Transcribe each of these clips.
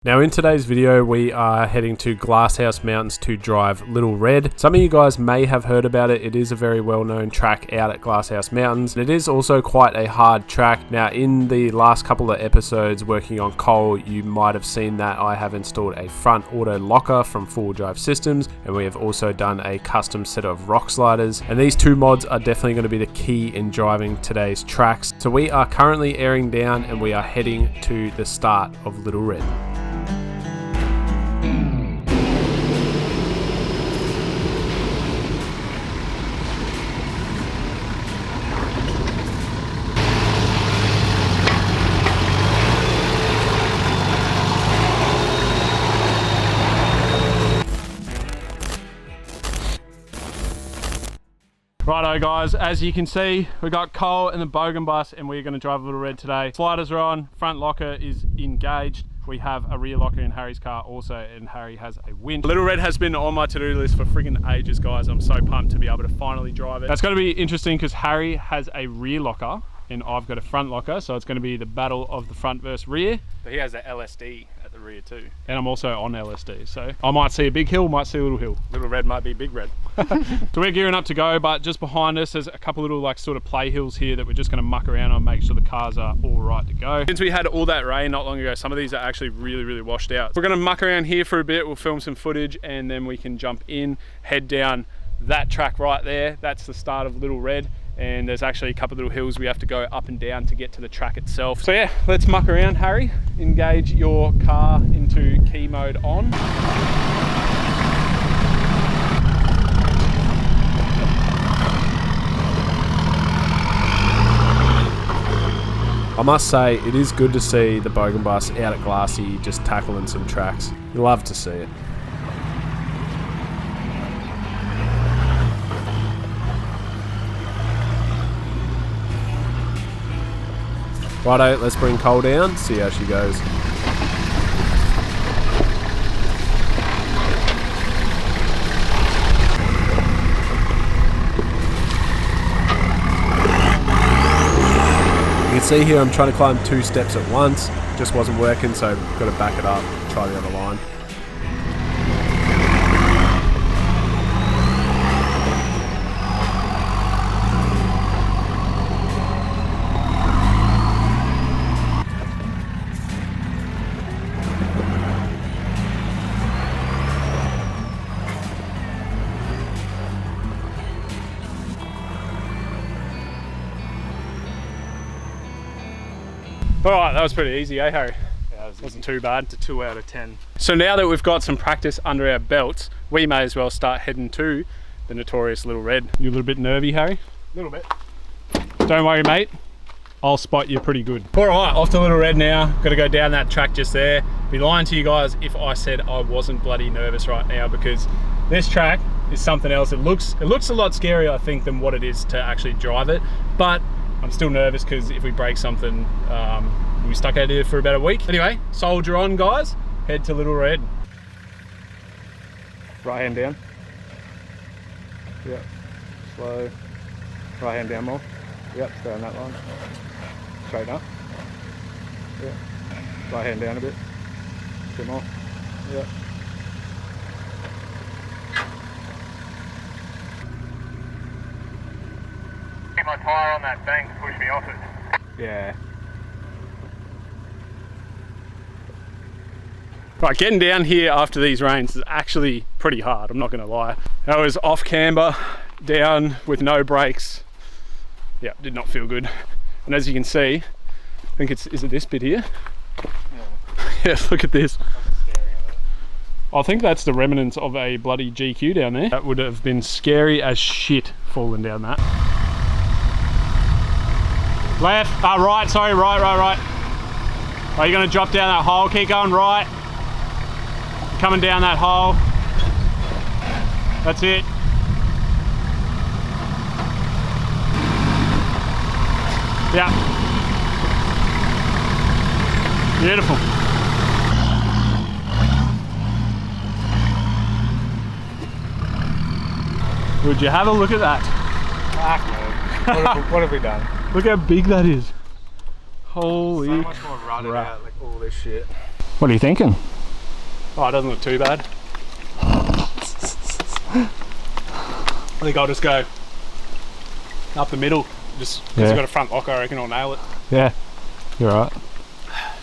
Now in today's video we are heading to Glasshouse Mountains to drive Little Red. Some of you guys may have heard about it. It is a very well-known track out at Glasshouse Mountains. It is also quite a hard track. Now in the last couple of episodes working on coal, you might have seen that I have installed a front auto locker from 4Drive Systems, and we have also done a custom set of rock sliders, and these two mods are definitely going to be the key in driving today's tracks. So we are currently airing down and we are heading to the start of Little Red. Righto guys, as you can see, we got Cole and the bogan bus and we're going to drive Little Red today. Sliders are on, front locker is engaged. We have a rear locker in Harry's car also, and Harry has a winch. Little Red has been on my to-do list for friggin' ages, guys. I'm so pumped to be able to finally drive it. That's going to be interesting because Harry has a rear locker and I've got a front locker, so it's going to be the battle of the front versus rear. But he has the LSD at the rear too. And I'm also on LSD, so I might see a big hill, might see a little hill. Little Red might be big red. So we're gearing up to go, but just behind us there's a couple little like sort of play hills here that we're just going to muck around on, make sure the cars are all right to go. Since we had all that rain not long ago, some of these are actually really washed out. We're going to muck around here for a bit, we'll film some footage and then we can jump in, head down that track right there. That's the start of Little Red. And there's actually a couple of little hills we have to go up and down to get to the track itself. So yeah, let's muck around. Harry, engage your car into key mode on. I must say, it is good to see the bogan bus out at Glassy just tackling some tracks. You love to see it. Righto, let's bring Cole down, see how she goes. You can see here I'm trying to climb 2 steps at once. Just wasn't working, so I've got to back it up, try the other line. Alright, that was pretty easy, eh Harry? Yeah, it wasn't too bad. It's a 2 out of 10. So now that we've got some practice under our belts, we may as well start heading to the notorious Little Red. You a little bit nervy, Harry? A little bit. Don't worry, mate. I'll spot you pretty good. Alright, off to Little Red now. Got to go down that track just there. Be lying to you guys if I said I wasn't bloody nervous right now, because this track is something else. It looks a lot scarier, I think, than what it is to actually drive it. But I'm still nervous because if we break something, we'll be stuck out here for about a week. Anyway, soldier on guys, head to Little Red. Right hand down. Yep, slow. Right hand down more. Yep, stay on that line. Straighten up. Yep. Right hand down a bit. A bit more. Yep. My tyre on that bank to push me off it. Yeah. Right, getting down here after these rains is actually pretty hard, I'm not going to lie. I was off camber, down with no brakes. Yeah, did not feel good. And as you can see, I think is it this bit here? Yeah. Yeah, look at this. I think that's the remnants of a bloody GQ down there. That would have been scary as shit falling down that. Left, right, sorry, right. Are you going to drop down that hole? Keep going right. Coming down that hole. That's it. Yeah. Beautiful. Would you have a look at that? Fuck no. What have we done? Look how big that is. Holy so much more rutted out, like all this shit. What are you thinking? Oh, it doesn't look too bad. I think I'll just go up the middle, just because I've got a front locker. I reckon I'll nail it. Yeah, you're right.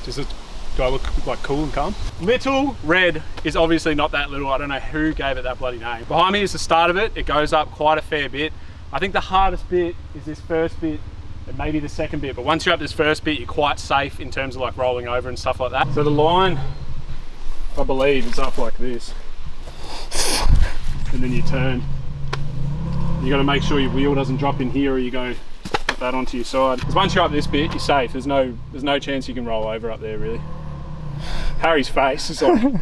Do I look like cool and calm? Little Red is obviously not that little. I don't know who gave it that bloody name. Behind me is the start of it. It goes up quite a fair bit. I think the hardest bit is this first bit and maybe the second bit, but once you're up this first bit, you're quite safe in terms of like rolling over and stuff like that. So the line, I believe, is up like this. And then you turn. You got to make sure your wheel doesn't drop in here, or you go put that onto your side. Because once you're up this bit, you're safe. There's no chance you can roll over up there, really. Harry's face is like,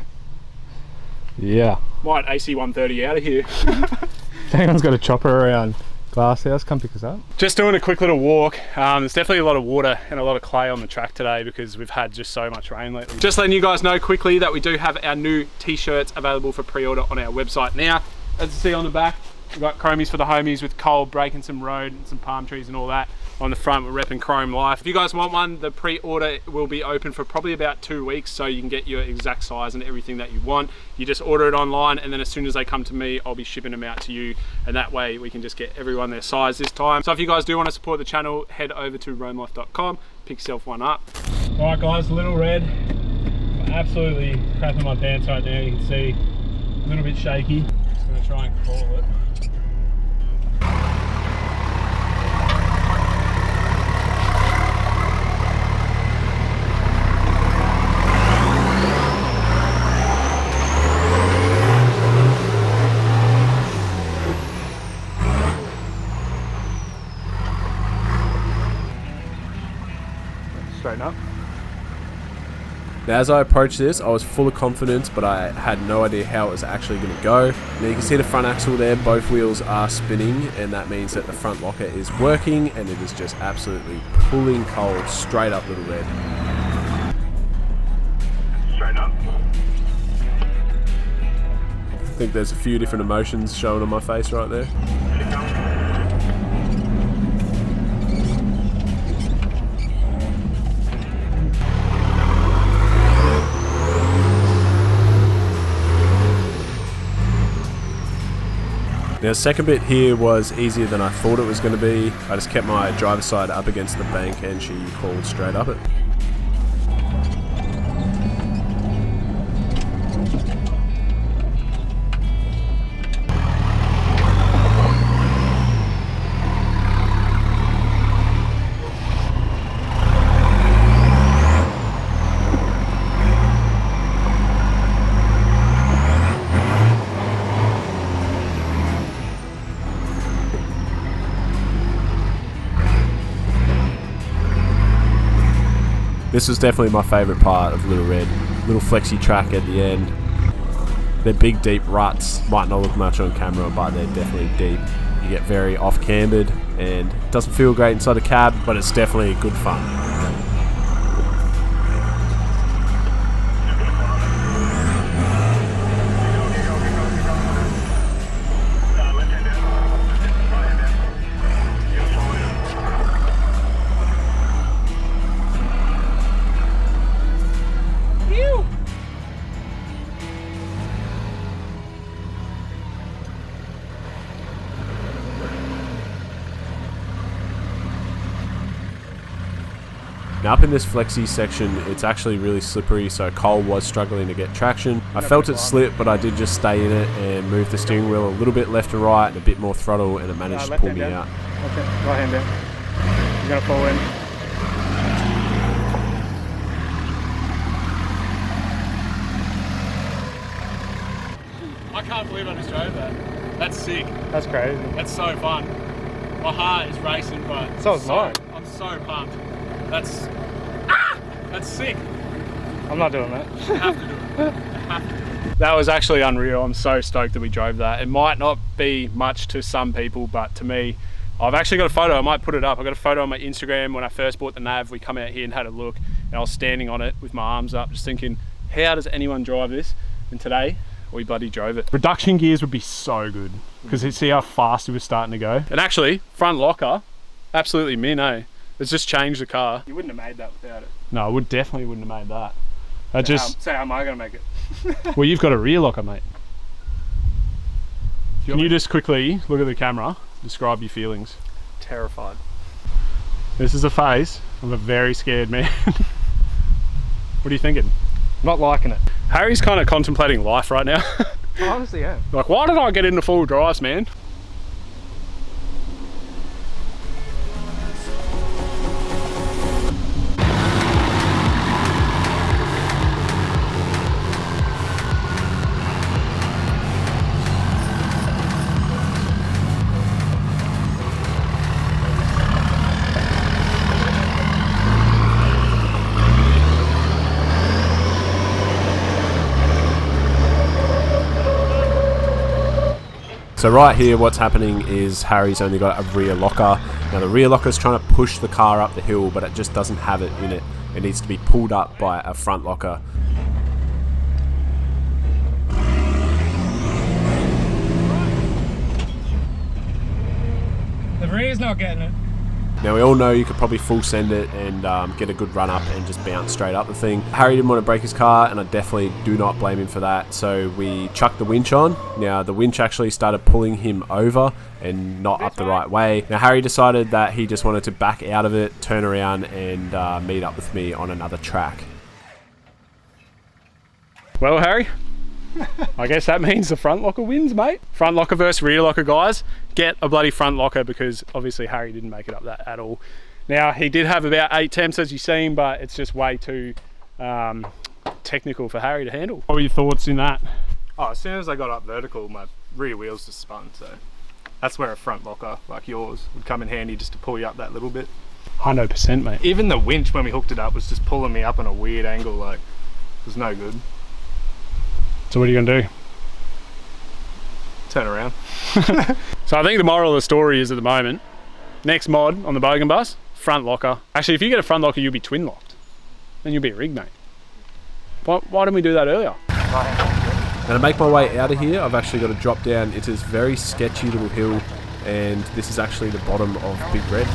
Yeah. might AC 130 out of here. If anyone's got a chopper around Glasshouse, come pick us up. Just doing a quick little walk. There's definitely a lot of water and a lot of clay on the track today because we've had just so much rain lately. Just letting you guys know quickly that we do have our new t-shirts available for pre-order on our website now. As you see on the back, we've got chromies for the homies with Cole breaking some road and some palm trees and all that. On the front, we're repping Chrome Lyfe. If you guys want one, the pre-order will be open for probably about 2 weeks, so you can get your exact size and everything that you want. You just order it online, and then as soon as they come to me, I'll be shipping them out to you, and that way we can just get everyone their size this time. So if you guys do want to support the channel, head over to roamlife.com, pick yourself one up. All right guys, Little Red. I'm absolutely crapping my pants right now. You can see a little bit shaky. Just gonna try and crawl it. Straighten up. Now, as I approached this, I was full of confidence, but I had no idea how it was actually going to go. Now you can see the front axle there, both wheels are spinning, and that means that the front locker is working, and it is just absolutely pulling Cole straight up Little Red. Straighten up. I think there's a few different emotions showing on my face right there. Keep going. Now, the second bit here was easier than I thought it was going to be. I just kept my driver's side up against the bank and she crawled straight up it. This was definitely my favourite part of Little Red. Little flexi track at the end. They're big deep ruts, might not look much on camera, but they're definitely deep. You get very off cambered and it doesn't feel great inside a cab, but it's definitely good fun. Now up in this flexi section, it's actually really slippery, so Cole was struggling to get traction. I felt it slip, but I did just stay in it and move the steering wheel a little bit left to right and a bit more throttle, and it managed to pull me out. Okay, right hand down. You're gonna pull in. I can't believe I just drove that. That's sick. That's crazy. That's so fun. My heart is racing, but So is mine. I'm so pumped. That's sick. I'm not doing that. You have to do it. You have to do it. That was actually unreal. I'm so stoked that we drove that. It might not be much to some people, but to me, I've actually got a photo. I might put it up. I got a photo on my Instagram when I first bought the nav. We come out here and had a look, and I was standing on it with my arms up, just thinking, how does anyone drive this? And today, we bloody drove it. Reduction gears would be so good because you see how fast it was starting to go. And actually, front locker, absolutely min, eh? It's just changed the car. You wouldn't have made that without it. No, I definitely wouldn't have made that. So how am I gonna make it? Well, you've got a rear locker, mate. Can you just quickly look at the camera, describe your feelings? Terrified. This is a face of a very scared man. What are you thinking? Not liking it. Harry's kind of contemplating life right now. I honestly am. Like, why did I get into full drives, man? So right here, what's happening is Harry's only got a rear locker. Now the rear locker is trying to push the car up the hill, but it just doesn't have it in it. It needs to be pulled up by a front locker. The rear's not getting it. Now we all know you could probably full send it and get a good run up and just bounce straight up the thing. Harry didn't want to break his car, and I definitely do not blame him for that. So we chucked the winch on. Now the winch actually started pulling him over and not up the right way. Now Harry decided that he just wanted to back out of it, turn around and meet up with me on another track. Well, Harry, I guess that means the front locker wins, mate. Front locker versus rear locker, guys. Get a bloody front locker, because obviously Harry didn't make it up that at all. Now, he did have about 8 attempts, as you've seen, but it's just way too technical for Harry to handle. What were your thoughts in that? Oh, as soon as I got up vertical, my rear wheels just spun, so that's where a front locker like yours would come in handy, just to pull you up that little bit. 100%, mate. Even the winch, when we hooked it up, was just pulling me up on a weird angle, like, it was no good. So what are you gonna do? Turn around. So I think the moral of the story is, at the moment, next mod on the bogan bus, front locker. Actually, if you get a front locker, you'll be twin locked. Then you'll be a rig, mate. Why didn't we do that earlier? Now to make my way out of here, I've actually got to drop down into this very sketchy little hill, and this is actually the bottom of Big Red.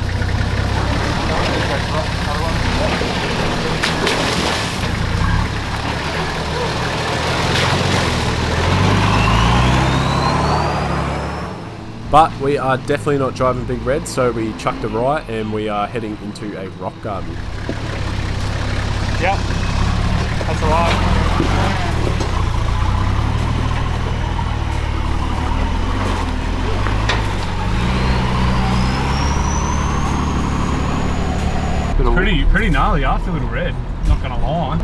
But we are definitely not driving Big Red, so we chucked a right and we are heading into a rock garden. Yep, that's right. Pretty gnarly after Little Red, not gonna lie.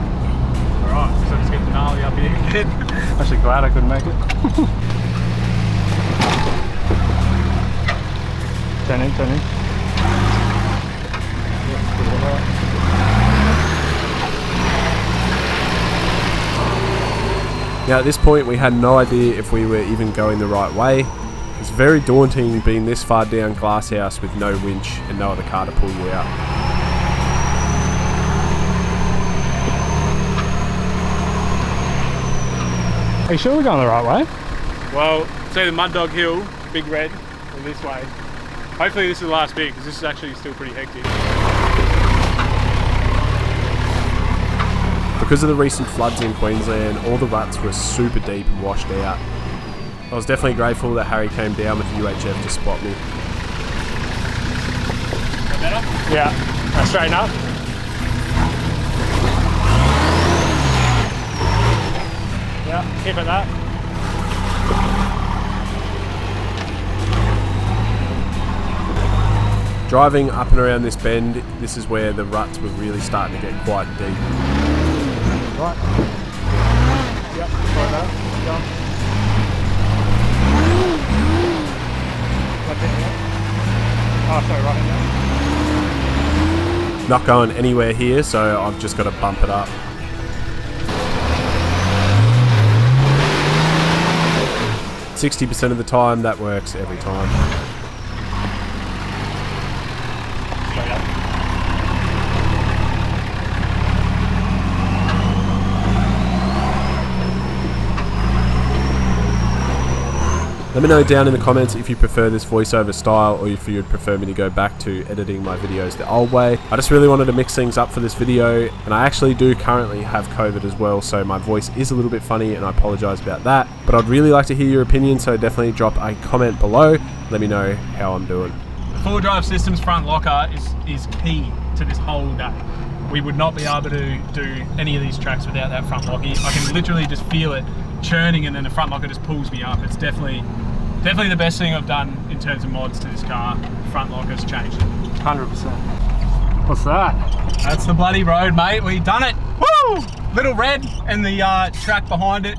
Alright, so let's get the gnarly up here again. Actually glad I couldn't make it. Turn in, turn in. Now at this point we had no idea if we were even going the right way. It's very daunting being this far down Glasshouse with no winch and no other car to pull you out. Are you sure we're going the right way? Well, it's either Mud Dog Hill, Big Red, or this way. Hopefully this is the last bit, because this is actually still pretty hectic. Because of the recent floods in Queensland, all the ruts were super deep and washed out. I was definitely grateful that Harry came down with the UHF to spot me. Better? Yeah. Now straighten up. Yeah, keep it that. Driving up and around this bend, this is where the ruts were really starting to get quite deep. Right. Yep, right there. Jump. Left in here. Oh, sorry, right in there. Not going anywhere here, so I've just got to bump it up. "60% of the time, that works every time. Straight up. Let me know down in the comments if you prefer this voiceover style or if you'd prefer me to go back to editing my videos the old way. I just really wanted to mix things up for this video, and I actually do currently have COVID as well, so my voice is a little bit funny and I apologize about that. But I'd really like to hear your opinion, so definitely drop a comment below. Let me know how I'm doing. The 4Drive Systems front locker is key to this whole day. We would not be able to do any of these tracks without that front locker. I can literally just feel it churning, and then the front locker just pulls me up. It's definitely the best thing I've done in terms of mods to this car. Front locker's changed it. 100%. What's that? That's the bloody road, mate. We done it. Woo! Little red and the track behind it.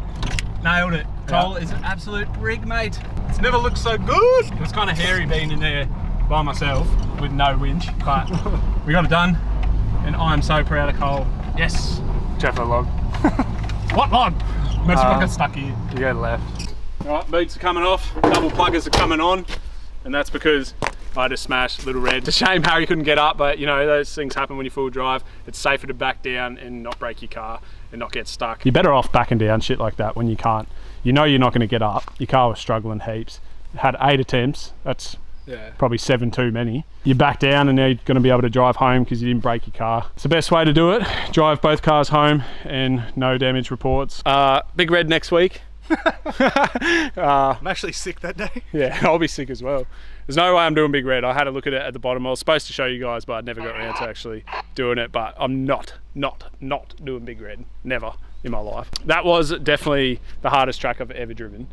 Nailed it. Cole is an absolute rig, mate. It's never looked so good. It was kind of hairy being in there by myself with no winch, but we got it done, and I'm so proud of Cole. Yes. Jeff, a log. What log? Imagine if I got stuck here. You go left. Alright, beats are coming off, double pluggers are coming on, and that's because I just smashed Little Red. It's a shame Harry couldn't get up, but you know, those things happen when you full drive. It's safer to back down and not break your car and not get stuck. You're better off backing down shit like that when you can't. You know you're not going to get up. Your car was struggling heaps. It had 8 attempts. That's probably 7 too many. You back down and now you're going to be able to drive home because you didn't break your car. It's the best way to do it. Drive both cars home and no damage reports. Big Red next week. I'm actually sick that day. Yeah, I'll be sick as well. There's no way I'm doing Big Red. I had a look at it at the bottom. I was supposed to show you guys, but I never got around to actually doing it. But I'm not doing Big Red. Never in my life. That was definitely the hardest track I've ever driven.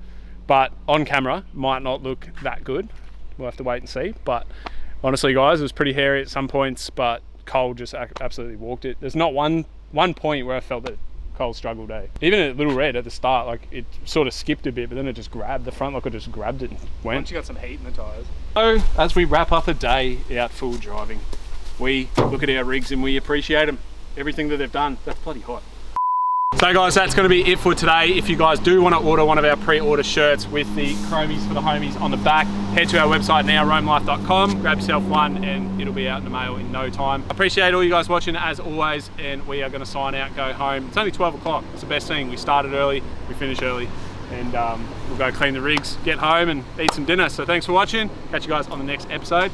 But on camera, might not look that good. We'll have to wait and see. But honestly, guys, it was pretty hairy at some points, but Cole just absolutely walked it. There's not one point where I felt that Cole struggled, eh? Even at Little Red at the start, like it sort of skipped a bit, but then it just grabbed, the front locker just grabbed it and went. Once you got some heat in the tyres. So, as we wrap up a day out full driving, we look at our rigs and we appreciate them. Everything that they've done. That's bloody hot. So guys, that's going to be it for today. If you guys do want to order one of our pre-order shirts with the chromies for the homies on the back, head to our website now, chromelyfe.com, grab yourself one and it'll be out in the mail in no time. Appreciate all you guys watching as always, and we are going to sign out, go home. It's only 12 o'clock. It's the best thing. We started early, we finish early, and we'll go clean the rigs, get home and eat some dinner. So thanks for watching. Catch you guys on the next episode.